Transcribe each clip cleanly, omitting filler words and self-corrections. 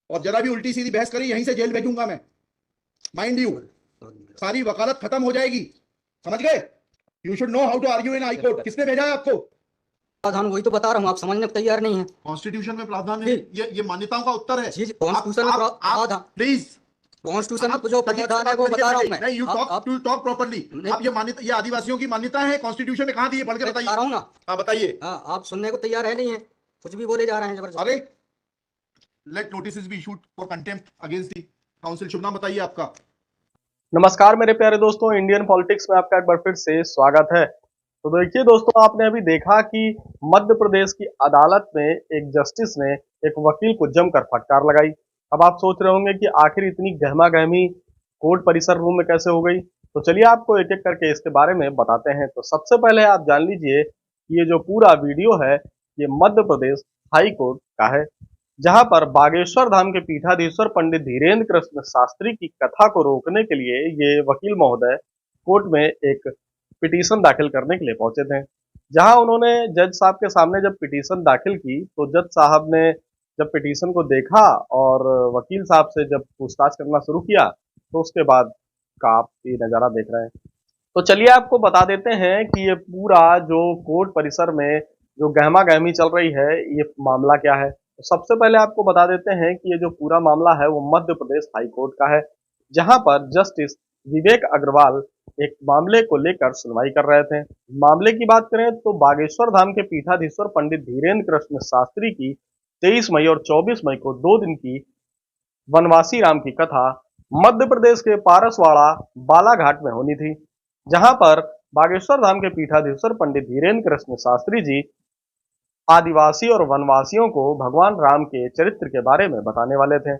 और जरा भी उल्टी सीधी बहस करी यहीं से जेल भेजूंगा मैं, माइंड यू। सारी वकालत खत्म हो जाएगी, समझ गए? You should know how to argue in high court. किसने भेजा है आपको? प्रावधान वही तो बता रहा हूँ, आप समझने को तैयार नहीं है। कॉन्स्टिट्यूशन में प्रावधान है, ये मान्यताओं का उत्तर है। जी कॉन्स्टिट्यूशन में प्रावधान, प्लीज कॉन्स्टिट्यूशन में जो प्रावधान है वो बता रहा हूँ मैं। You talk properly. आप ये मान्यता, ये आदिवासियों की मान्यता है, कॉन्स्टिट्यूशन में कहाँ दी है? पढ़ के बताइए। बता रहा हूँ ना। हाँ बताइए। आप सुनने को तैयार है नहीं है, कुछ भी बोले जा रहे हैं जबरदस्त। अरे let notice be issued for contempt against the council. शुभ नाम बताइए आपका। नमस्कार मेरे प्यारे दोस्तों, इंडियन पॉलिटिक्स में आपका एक बार फिर से स्वागत है। तो देखिए दोस्तों, आपने अभी देखा कि मध्य प्रदेश की अदालत में एक जस्टिस ने एक वकील को जमकर फटकार लगाई। अब आप सोच रहे होंगे कि आखिर इतनी गहमा गहमी कोर्ट परिसर रूम में कैसे हो गई। तो चलिए आपको एक एक करके इसके बारे में बताते हैं। तो सबसे पहले आप जान लीजिए कि ये जो पूरा वीडियो है ये मध्य प्रदेश हाई कोर्ट का है, जहां पर बागेश्वर धाम के पीठाधीश्वर पंडित धीरेन्द्र कृष्ण शास्त्री की कथा को रोकने के लिए ये वकील महोदय कोर्ट में एक पिटीशन दाखिल करने के लिए पहुंचे थे। जहां उन्होंने जज साहब के सामने जब पिटीशन दाखिल की तो जज साहब ने जब पिटीशन को देखा और वकील साहब से जब पूछताछ करना शुरू किया तो उसके बाद का आप ये नजारा देख रहे हैं। तो चलिए आपको बता देते हैं कि ये पूरा जो कोर्ट परिसर में जो गहमा गहमी चल रही है ये मामला क्या है। तो सबसे पहले आपको बता देते हैं कि ये जो पूरा मामला है वो मध्य प्रदेश हाई कोर्ट का है, जहां पर जस्टिस विवेक अग्रवाल एक मामले को लेकर सुनवाई कर रहे थे। मामले की बात करें तो बागेश्वर धाम के पीठाधीश्वर पंडित धीरेन्द्र कृष्ण शास्त्री की 23 मई और 24 मई को 2 दिन की वनवासी राम की कथा मध्य प्रदेश के पारसवाड़ा बालाघाट में होनी थी, जहां पर बागेश्वर धाम के पीठाधीश्वर पंडित धीरेन्द्र कृष्ण शास्त्री जी आदिवासी और वनवासियों को भगवान राम के चरित्र के बारे में बताने वाले थे।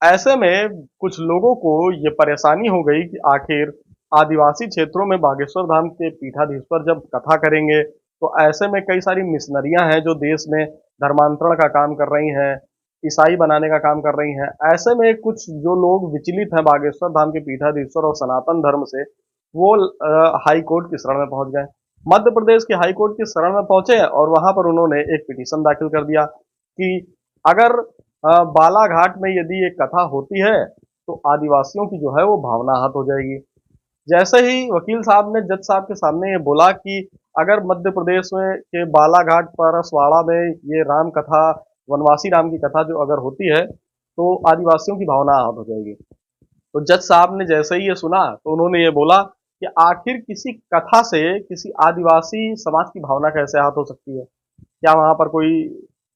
ऐसे में कुछ लोगों को ये परेशानी हो गई कि आखिर आदिवासी क्षेत्रों में बागेश्वर धाम के पीठाधीश्वर जब कथा करेंगे तो ऐसे में कई सारी मिशनरियां हैं जो देश में धर्मांतरण का काम कर रही हैं, ईसाई बनाने का काम कर रही हैं। ऐसे में कुछ जो लोग विचलित हैं बागेश्वर धाम के पीठाधीश्वर और सनातन धर्म से, वो हाई कोर्ट की शरण में पहुंच गए। मध्य प्रदेश के हाई कोर्ट की शरण में पहुंचे और वहां पर उन्होंने एक पिटीशन दाखिल कर दिया कि अगर बालाघाट में यदि एक कथा होती है तो आदिवासियों की जो है वो भावना आहत हो जाएगी। जैसे ही वकील साहब ने जज साहब के सामने ये बोला कि अगर मध्य प्रदेश में के बालाघाट परसवाड़ा में ये राम कथा, वनवासी राम की कथा जो अगर होती है तो आदिवासियों की भावना आहत हो जाएगी। तो जज साहब ने जैसे ही ये सुना तो उन्होंने ये बोला कि आखिर किसी कथा से किसी आदिवासी समाज की भावना कैसे आहत हो सकती है, क्या वहां पर कोई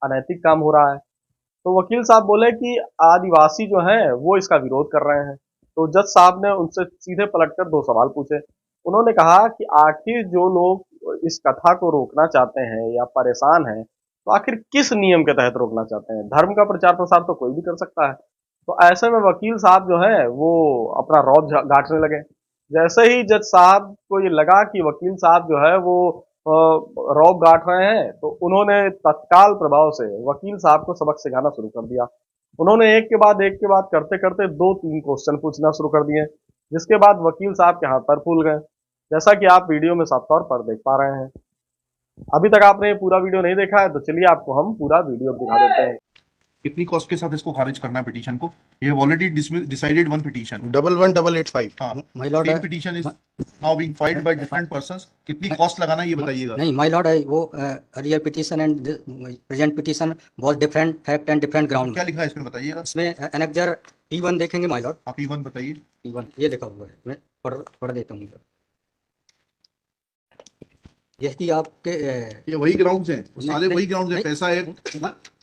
अनैतिक काम हो रहा है? तो वकील साहब बोले कि आदिवासी जो हैं वो इसका विरोध कर रहे हैं। तो जज साहब ने उनसे सीधे पलटकर 2 सवाल पूछे। उन्होंने कहा कि आखिर जो लोग इस कथा को रोकना चाहते हैं या परेशान हैं तो आखिर किस नियम के तहत रोकना चाहते हैं? धर्म का प्रचार प्रसार तो कोई भी कर सकता है। तो ऐसे में वकील साहब जो है वो अपना रौब गांठने लगे। जैसे ही जज साहब को ये लगा कि वकील साहब जो है वो रौब गांठ रहे हैं तो उन्होंने तत्काल प्रभाव से वकील साहब को सबक सिखाना शुरू कर दिया। उन्होंने एक के बाद करते करते 2-3 क्वेश्चन पूछना शुरू कर दिए, जिसके बाद वकील साहब के हाथ पैर फूल गए, जैसा कि आप वीडियो में साफ तौर पर देख पा रहे हैं। अभी तक आपने ये पूरा वीडियो नहीं देखा है तो चलिए आपको हम पूरा वीडियो दिखा देते हैं। कितनी कॉस्ट के साथ इसको खारिज करना है पिटीशन को? ये ऑलरेडी डिसाइडेड वन पिटीशन 11885। हाँ, माय लॉर्ड तीन petition is now being filed by different persons. कितनी कॉस्ट लगाना है ये बताइएगा। नहीं माय लॉर्ड है वो earlier petition and present petition was different fact and different ground. क्या लिखा है इसमें बताइएगा। इसमें एनेक्जर P1 देखेंगे माय लॉर्ड। आप P1 बताइए। P1 ये लिखा हुआ है, मैं पढ़ देता हूँ। यही आपके ये वही ग्राउंड्स हैं, सारे वही ग्राउंड्स हैं। पैसा है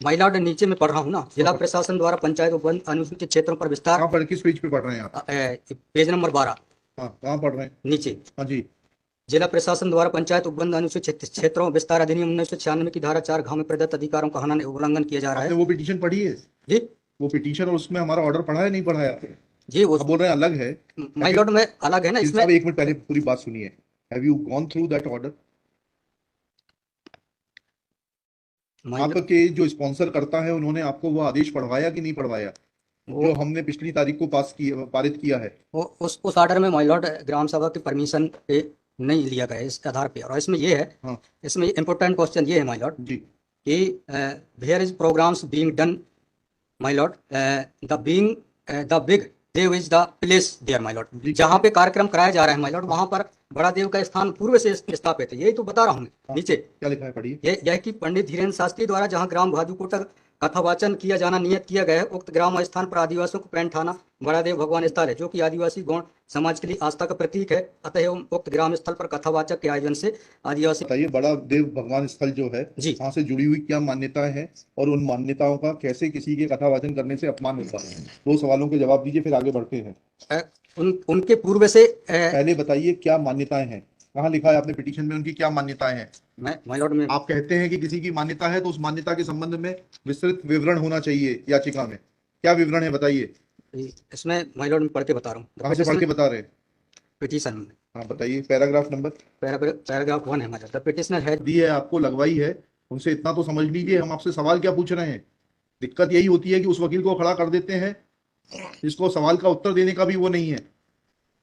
माय लॉर्ड, नीचे में पढ़ रहा हूँ ना, जिला प्रशासन द्वारा पंचायत उपवन अनुसूचित क्षेत्रों पर विस्तार। कहाँ पर, किस पेज पे पढ़ रहे हैं आप? Page number 12। हाँ, कहाँ पढ़ रहे हैं? नीचे। हाँ जी। जिला प्रशासन द्वारा पंचायत उपबंध अनुसूचित क्षेत्रों विस्तार अधिनियम 1996 की धारा 4 में प्रदत्त अधिकारों का उल्लंघन किया जा रहा है। वो पिटीशन पढ़ी है जी? वो पिटीशन और उसमें हमारा ऑर्डर पढ़ा है नहीं पढ़ा है? जी वो बोल रहे हैं अलग है। माय लॉर्ड में अलग है ना इसमें। एक मिनट पहले पूरी बात सुनिए। Have you gone through that order? आपके जो स्पॉन्सर करता है उन्होंने आपको वो आदेश पढ़वाया कि नहीं पढ़वाया जो हमने पिछली तारीख को पारित किया है? उस ऑर्डर में माय लॉर्ड ग्राम सभा की परमिशन पे नहीं लिया गया इस आधार पे। और इसमें ये है, हाँ। इसमें इम्पोर्टेंट क्वेश्चन ये है माय लॉर्ड जी कि where is programs being done my lord, the big Dev is the place there my lord. जी। जहाँ पे कार्यक्रम कराया जा रहा है माय लॉर्ड, वहां पर बड़ा देव का स्थान पूर्व से स्थापित है। यही तो बता रहा हूँ मैं नीचे। क्या लिखा है, पढ़िए। यह कि पंडित धीरेन्द्र शास्त्री द्वारा जहाँ ग्राम भाजूकोट कथावाचन किया जाना नियत किया गया है, उक्त ग्राम स्थान पर आदिवासियों को पैंठ थाना बड़ा देव भगवान स्थल है, जो कि आदिवासी गौण समाज के लिए आस्था का प्रतीक है। अतः उक्त ग्राम स्थल पर कथावाचक के आयोजन से आदिवासी बताइए, बड़ा देव भगवान स्थल जो है, जी। वहाँ से जुड़ी हुई क्या मान्यताएं हैं और उन मान्यताओं का कैसे किसी के कथा वाचन करने से अपमान होता है? दो सवालों के जवाब दीजिए, फिर आगे बढ़ते हैं। उनके पूर्व से पहले बताइए क्या मान्यताएं हैं, कहाँ लिखा है आपने पिटीशन में उनकी क्या मान्यताएं हैं? माय लॉर्ड में आप कहते हैं कि किसी की मान्यता है तो उस मान्यता के संबंध में विस्तृत विवरण होना चाहिए याचिका में। क्या विवरण है, बताइए। इसमें माय लॉर्ड में पढ़ के बता रहा हूँ। कहाँ से पढ़ के बता रहे हैं? पिटीशन में हाँ बताइए, पैराग्राफ नंबर। पैराग्राफ 1 है हमारा। द पिटिशनर है दी है आपको, लगवाई है, उनसे इतना तो समझ लीजिए। हम आपसे सवाल क्या पूछ रहे हैं? दिक्कत यही होती है कि उस वकील को खड़ा कर देते हैं जिसको सवाल का उत्तर देने का भी वो नहीं है।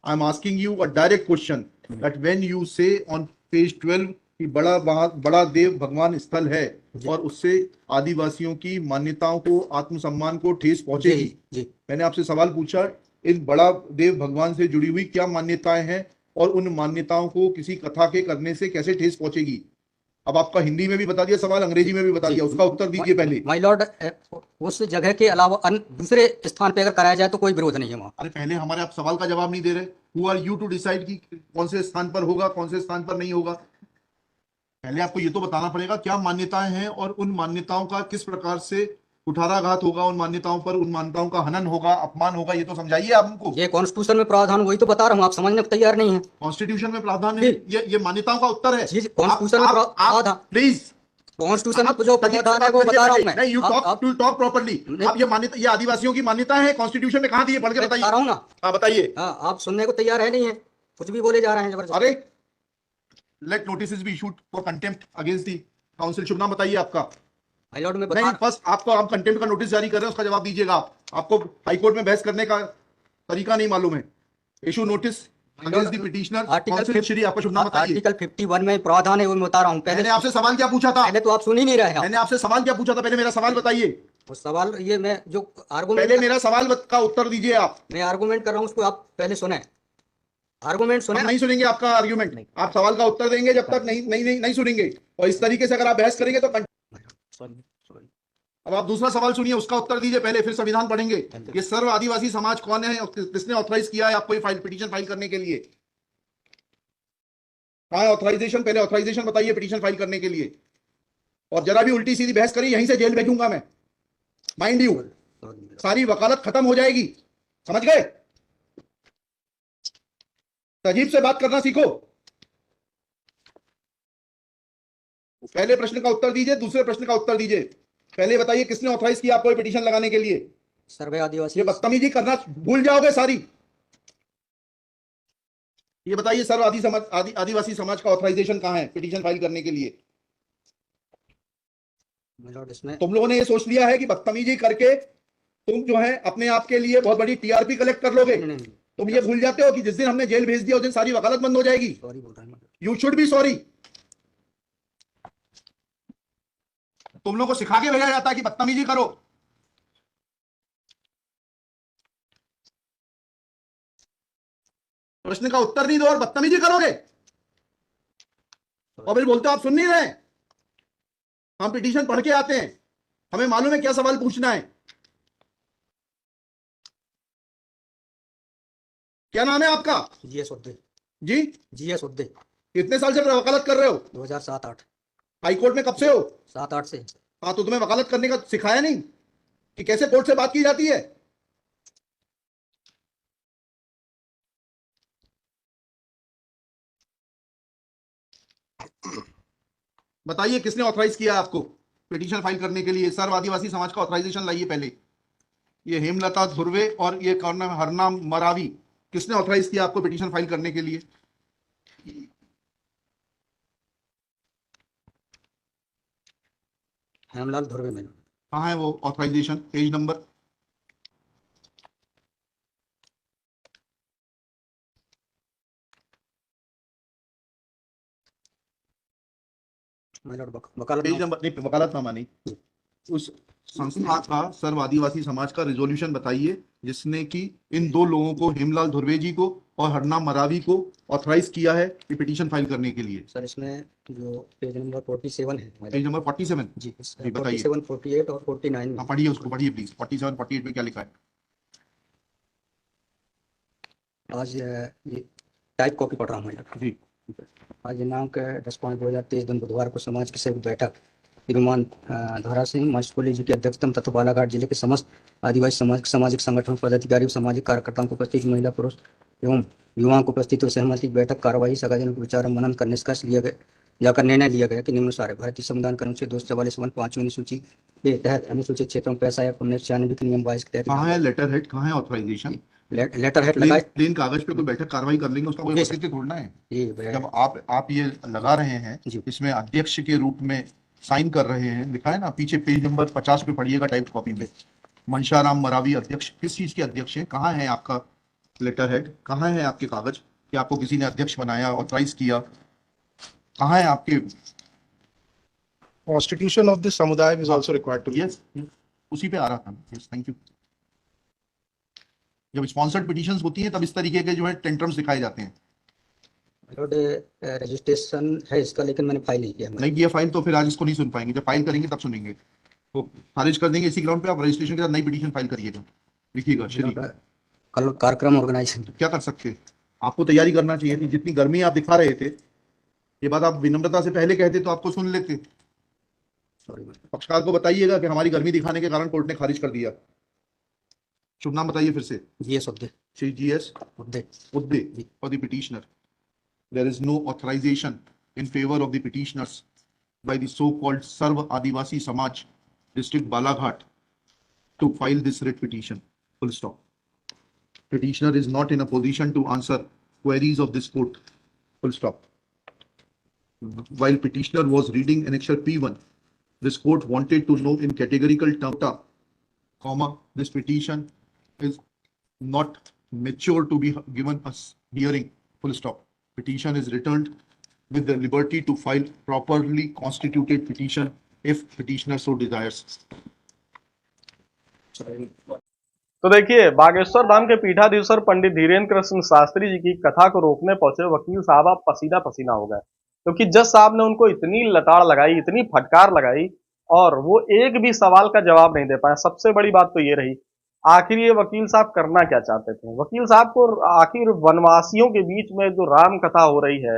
I am asking you a direct question that when you से ऑन पेज 12 कि बड़ा देव भगवान स्थल है और उससे आदिवासियों की मान्यताओं को, आत्मसम्मान को ठेस पहुंचेगी। जी। मैंने आपसे सवाल पूछा, इन बड़ा देव भगवान से जुड़ी हुई क्या मान्यताएं हैं और उन मान्यताओं को किसी कथा के करने से कैसे ठेस पहुंचेगी? अब आपका हिंदी में भी बता दिया सवाल, अंग्रेजी में भी बता दिया, उसका उत्तर दीजिए पहले। माय लॉर्ड, उस जगह के अलावा दूसरे स्थान पे अगर कराया जाए तो कोई विरोध नहीं है वहाँ। अरे पहले हमारे आप सवाल का जवाब नहीं दे रहे। Who are you to decide कि कौन से स्थान पर होगा, कौन से स्थान पर नहीं होगा? पहले आपको ये तो बताना पड़ेगा क्या मान्यताएं हैं और उन मान्यताओं का किस प्रकार से कुठाराघात होगा, उन मान्यताओं पर, उन मान्यताओं का हनन होगा, अपमान होगा, ये तो समझाइए आप हमको। ये कॉन्स्टिट्यूशन में प्रावधान, वही तो बता रहा हूँ, आप समझने को तैयार नहीं है। कॉन्स्टिट्यूशन में प्रावधान है, ये मान्यताओं का उत्तर है। जी, कॉन्स्टिट्यूशन में प्रावधान, प्लीज, कॉन्स्टिट्यूशन में जो प्रावधान है वो बता रहा हूँ मैं। नहीं, यू टॉक प्रॉपर्ली। आप ये मान्यता, ये आदिवासियों की मान्यता है, कॉन्स्टिट्यूशन में कहाँ दी है, पढ़ के बताइए। बता रहा हूँ ना। हाँ बताइए। हाँ, आप सुनने को तैयार है नहीं है, कुछ भी बोले जा रहे हैं जबरदस्त। अरे let notice be issued for contempt against the council. शुभ नाम बताइए आपका। माय लॉर्ड में नहीं, फर्स्ट आपको, आप कंटेम्प्ट का नोटिस जारी कर रहे हैं, उसका जवाब दीजिएगा आप। आपको हाईकोर्ट में बहस करने का तरीका नहीं मालूम है। Issue notice against the petitioner. Council Shri, आपका शुभ नाम बताइए। आर्टिकल 51 में प्रावधान है, वो मैं बता रहा हूँ। मैंने आपसे सवाल क्या पूछा था? पहले तो आप सुन ही नहीं रहे हैं। मैंने आपसे सवाल क्या पूछा था? पहले मेरा सवाल बताइए। वो सवाल, ये मैं जो आर्गुमेंट, पहले मेरा सवाल का उत्तर दीजिए आप। मैं आर्गुमेंट कर रहा हूँ, उसको आप पहले सुने। आर्गुमेंट सुने। हम नहीं सुनेंगे आपका आर्ग्यूमेंट। आप सवाल का उत्तर देंगे जब तक नहीं सुनेंगे। और इस तरीके से अगर आप बहस करेंगे तो अब आप दूसरा सवाल सुनिए, उसका उत्तर दीजिए पहले, फिर संविधान पढ़ेंगे। ये सर्व आदिवासी समाज कौन है और किसने ऑथराइज किया है आपको ये पिटीशन फाइल करने के लिए? कहाँ है ऑथराइजेशन? पहले ऑथराइजेशन बताइए पिटीशन फाइल करने के लिए। और जरा भी उल्टी सीधी बहस करी, यहीं से जेल भेजूंगा मैं, माइंड यू। सारी वकालत खत्म हो जाएगी, समझ गए? तजीब से बात करना सीखो। पहले प्रश्न का उत्तर दीजिए, दूसरे प्रश्न का उत्तर दीजिए। पहले बताइए किसने ऑथराइज किया आपको ये पिटीशन लगाने के लिए? सर्वे आदिवासी। ये बदतमीजी करना भूल जाओगे सारी। ये बताइए सर्व आदिवासी समाज का ऑथराइजेशन कहाँ है पिटीशन फाइल करने के लिए? इसमें तुम लोगों ने ये सोच लिया है कि बदतमीजी करके तुम जो है अपने आप के लिए बहुत बड़ी टीआरपी कलेक्ट कर लोगे। तुम ये भूल जाते हो कि जिस दिन हमने जेल भेज दिया उस दिन सारी वकालत बंद हो जाएगी। सॉरी बोल रहा हूं। You should be sorry. तुम लोगों को सिखा के भेजा जाता है कि बदतमीजी करो। प्रश्न का उत्तर नहीं दो और बदतमीजी करोगे, और फिर बोलते हो आप सुन नहीं रहे। हम पिटीशन पढ़ के आते हैं, हमें मालूम है क्या सवाल पूछना है। क्या नाम है आपका? जीएस उद्दे। जी, जीएस उद्दे। कितने साल से वकालत कर रहे हो? 2007-8। हाईकोर्ट में कब से हो? 7-8 से। हाँ, तो तुम्हें वकालत करने का सिखाया नहीं कि कैसे कोर्ट से बात की जाती है? बताइए किसने ऑथराइज किया आपको पिटीशन फाइल करने के लिए? सर्व आदिवासी समाज का ऑथराइजेशन लाइए पहले। ये हेमलता धुर्वे और ये कौन है, हरनाम मरावी, किसने ऑथराइज किया आपको पिटीशन फाइल करने के लिए? हेमलाल धुर्वे में। कहाँ है वो ऑथराइजेशन? Page number. वकालत पेज नंबर नहीं, वकालतनामा नहीं, उस संस्था का, सर्व आदिवासी समाज का रेजोल्यूशन बताइए जिसने कि इन दो लोगों को, हेमलाल धुर्वे जी को और हरनाम मरावी को, ऑथराइज किया है ये पिटीशन फाइल करने के लिए। सर इसमें जो पेज नंबर 47 है हमारे, पेज नंबर 47 जी जी बताइए। 47, 48 और 49 में हाँ पढ़िए, उसको पढ़िए प्लीज। 47 48 में क्या लिखा है? आज ये टाइप कॉपी पढ़ रहा हूँ मैं। जी आज दिनांक 10/5/2023 दिन बुधवार को समाज की संयुक्त बैठक विमान धौरा सिंह मास्टोली जी की अध्यक्षता में तथा बालाघाट जिले के समस्त आदिवासी समाज के सामाजिक संगठन पदाधिकारी सामाजिक कार्यकर्ताओं को उपस्थित महिला पुरुष एवं युवाओं को उपस्थित हुए सहमति बैठक कार्यवाही सगाजन को विचार मनन कर निष्कर्ष लिया गया जाकर निर्णय लिया गया कि निम्नानुसार है। भारतीय संविधान के अनुच्छेद 244 पांचवीं अनुसूची के तहत अनुसूचित क्षेत्रों में पैसा या 1996 के नियम 22 के तहत कहाँ है लेटर हेड, कहाँ है ऑथराइजेशन? लेटर हेड लगाए। प्लेन कागज पे कोई बैठक कार्रवाई कर लेंगे, उसका कोई औचित्य थोड़ना है। जी जब आप ये लगा रहे हैं, जी। इसमें अध्यक्ष के रूप में साइन कर रहे हैं, लिखा है ना पीछे, पेज नंबर 50 पे पढ़िएगा टाइप कॉपी में, मनशाराम मरावी अध्यक्ष। किस चीज के अध्यक्ष हैं? कहाँ है आपका लेटर हेड? कहाँ है आपके कागज कि आपको किसी ने अध्यक्ष बनाया, ऑथराइज किया? कहाँ है आपके? Constitution of this samudaya is also required to be. Yes, उसी पे आ रहा था। Yes, thank you. जब स्पॉन्सर्ड पिटीशंस होती हैं तब इस तरीके के जो है टेंट्रम्स दिखाए जाते हैं। रजिस्ट्रेशन है इसका, लेकिन मैंने फाइल नहीं किया। नहीं किया फाइल तो फिर आज इसको नहीं सुन पाएंगे। जब फाइल करेंगे तब सुनेंगे, तो खारिज कर देंगे। इसी ग्राउंड पे आप रजिस्ट्रेशन के साथ नई पिटीशन फाइल करिएगा, लिखिएगा श्री। कल कार्यक्रम ऑर्गेनाइजेशन क्या कर सकते हैं? आपको तैयारी करना चाहिए थी। जितनी गर्मी आप दिखा रहे थे, ये बात आप विनम्रता से पहले कहते तो आपको सुन लेते। पक्षकार को बताइएगा कि हमारी गर्मी दिखाने के कारण कोर्ट ने खारिज कर दिया। शुभ नाम बताइए फिर से। GS Udde Shri GS Udde Udde for the petitioner. There is no authorization in favor of the petitioners by the so-called Sarv Adivasi Samaj, District Balaghat, to file this writ petition. Full stop. Petitioner is not in a position to answer queries of this court. Full stop. While petitioner was reading annexure P1, this court wanted to know in categorical terms, comma, this petition is not mature to be given a hearing. Full stop. Petition is returned with the liberty to file properly constituted petition if petitioner so desires. तो देखिए, बागेश्वर धाम के पीठाधीश्वर पंडित धीरेन्द्र कृष्ण शास्त्री जी की कथा को रोकने पहुंचे वकील साहब आप पसीना पसीना हो गए, क्योंकि जज साहब ने उनको इतनी लताड़ लगाई, इतनी फटकार लगाई, और वो एक भी सवाल का जवाब नहीं दे पाए। सबसे बड़ी बात तो ये रही, आखिर ये वकील साहब करना क्या चाहते थे? वकील साहब को आखिर वनवासियों के बीच में जो राम कथा हो रही है,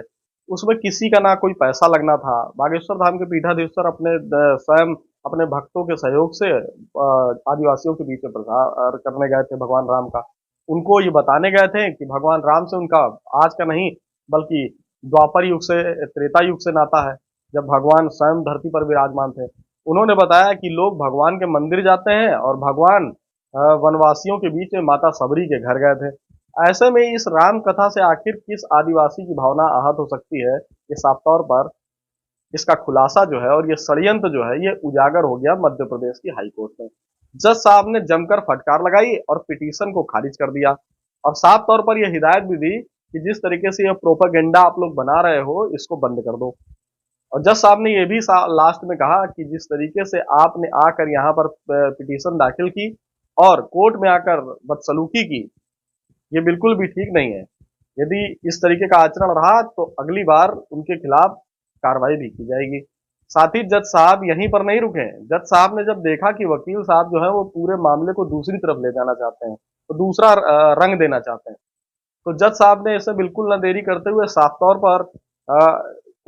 उसमें किसी का ना कोई पैसा लगना था। बागेश्वर धाम के पीठाधीश्वर अपने स्वयं अपने भक्तों के सहयोग से आदिवासियों के बीच में प्रचार करने गए थे भगवान राम का। उनको ये बताने गए थे कि भगवान राम से उनका आज का नहीं बल्कि द्वापर युग से, त्रेता युग से नाता है, जब भगवान स्वयं धरती पर विराजमान थे। उन्होंने बताया कि लोग भगवान के मंदिर जाते हैं और भगवान वनवासियों के बीच में माता सबरी के घर गए थे। ऐसे में इस राम कथा से आखिर किस आदिवासी की भावना आहत हो सकती है, ये साफ तौर पर इसका खुलासा जो है और ये षड्यंत्र जो है ये उजागर हो गया मध्य प्रदेश की हाई कोर्ट में। जज साहब ने जमकर फटकार लगाई और पिटीशन को खारिज कर दिया, और साफ तौर पर यह हिदायत भी दी कि जिस तरीके से ये प्रोपेगेंडा आप लोग बना रहे हो, इसको बंद कर दो। और जज साहब ने यह भी लास्ट में कहा कि जिस तरीके से आपने आकर यहाँ पर पिटीशन दाखिल की और कोर्ट में आकर बदसलूकी की, ये बिल्कुल भी ठीक नहीं है। यदि इस तरीके का आचरण रहा तो अगली बार उनके खिलाफ कार्रवाई भी की जाएगी। साथ ही जज साहब यहीं पर नहीं रुके। जज साहब ने जब देखा कि वकील साहब जो है वो पूरे मामले को दूसरी तरफ ले जाना चाहते हैं, तो दूसरा रंग देना चाहते हैं, तो जज साहब ने इसे बिल्कुल न देरी करते हुए साफ तौर पर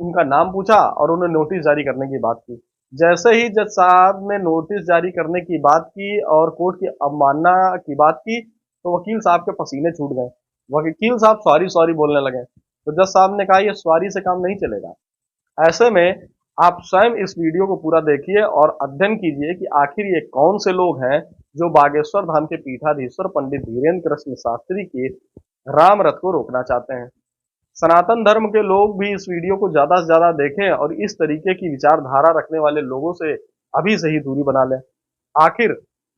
उनका नाम पूछा और उन्हें नोटिस जारी करने की बात की। जैसे ही जज साहब ने नोटिस जारी करने की बात की और कोर्ट की अवमानना की बात की, तो वकील साहब के पसीने छूट गए। वकील साहब सॉरी सॉरी बोलने लगे। तो जज साहब ने कहा ये सॉरी से काम नहीं चलेगा। ऐसे में आप स्वयं इस वीडियो को पूरा देखिए और अध्ययन कीजिए कि आखिर ये कौन से लोग हैं जो बागेश्वर धाम के पीठाधीश्वर पंडित धीरेन्द्र कृष्ण शास्त्री के राम रथ को रोकना चाहते हैं। सनातन धर्म के लोग भी इस वीडियो को ज्यादा से ज्यादा देखें और इस तरीके की विचारधारा रखने वाले लोगों से अभी से ही दूरी बना लें। आखिर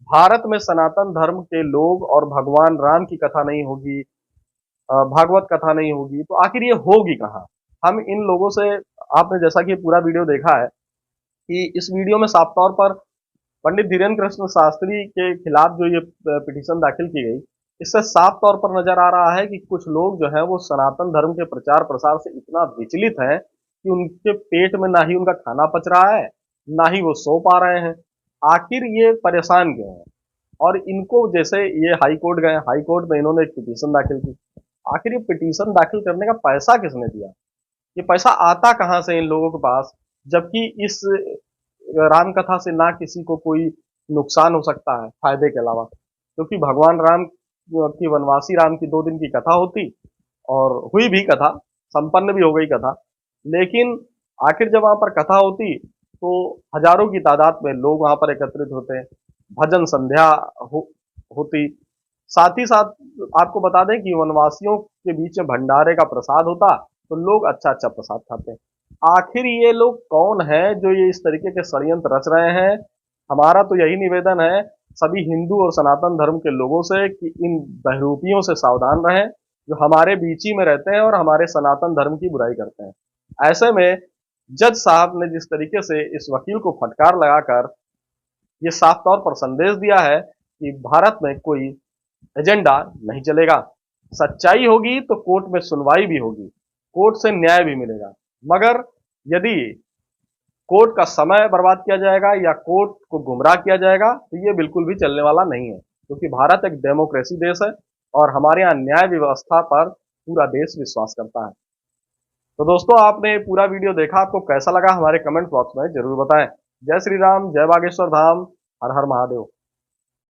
भारत में सनातन धर्म के लोग और भगवान राम की कथा नहीं होगी, भागवत कथा नहीं होगी, तो आखिर ये होगी कहाँ? हम इन लोगों से, आपने जैसा कि पूरा वीडियो देखा है कि इस वीडियो में साफ तौर पर पंडित धीरेन्द्र कृष्ण शास्त्री के खिलाफ जो ये पिटीशन दाखिल की गई, इससे साफ तौर पर नजर आ रहा है कि कुछ लोग जो है वो सनातन धर्म के प्रचार प्रसार से इतना विचलित हैं कि उनके पेट में ना ही उनका खाना पच रहा है, ना ही वो सो पा रहे हैं। आखिर ये परेशान क्यों है? और इनको जैसे ये हाई कोर्ट गए, हाई कोर्ट में इन्होंने एक पिटीशन दाखिल की। आखिर ये पिटीशन दाखिल करने का पैसा किसने दिया? ये पैसा आता कहाँ से इन लोगों के पास, जबकि इस राम कथा से ना किसी को कोई नुकसान हो सकता है फायदे के अलावा, क्योंकि भगवान राम की, वनवासी राम की 2 दिन की कथा होती और हुई भी कथा, संपन्न भी हो गई कथा। लेकिन आखिर जब वहां पर कथा होती तो हजारों की तादाद में लोग वहां पर एकत्रित होते हैं, भजन संध्या होती। साथ ही साथ आपको बता दें कि वनवासियों के बीच में भंडारे का प्रसाद होता, तो लोग अच्छा अच्छा प्रसाद खाते हैं। आखिर ये लोग कौन है जो ये इस तरीके के षड्यंत्र रच रहे हैं? हमारा तो यही निवेदन है सभी हिंदू और सनातन धर्म के लोगों से कि इन बहरूपियों से सावधान रहें, जो हमारे बीच ही में रहते हैं और हमारे सनातन धर्म की बुराई करते हैं। ऐसे में जज साहब ने जिस तरीके से इस वकील को फटकार लगाकर ये साफ तौर पर संदेश दिया है कि भारत में कोई एजेंडा नहीं चलेगा, सच्चाई होगी तो कोर्ट में सुनवाई भी होगी, कोर्ट से न्याय भी मिलेगा। मगर यदि कोर्ट का समय बर्बाद किया जाएगा या कोर्ट को गुमराह किया जाएगा तो ये बिल्कुल भी चलने वाला नहीं है, क्योंकि भारत एक डेमोक्रेसी देश है और हमारे यहाँ न्याय व्यवस्था पर पूरा देश विश्वास करता है। तो दोस्तों, आपने पूरा वीडियो देखा, आपको कैसा लगा हमारे कमेंट बॉक्स में जरूर बताएं। जय श्री राम, जय बागेश्वर धाम, हर हर महादेव।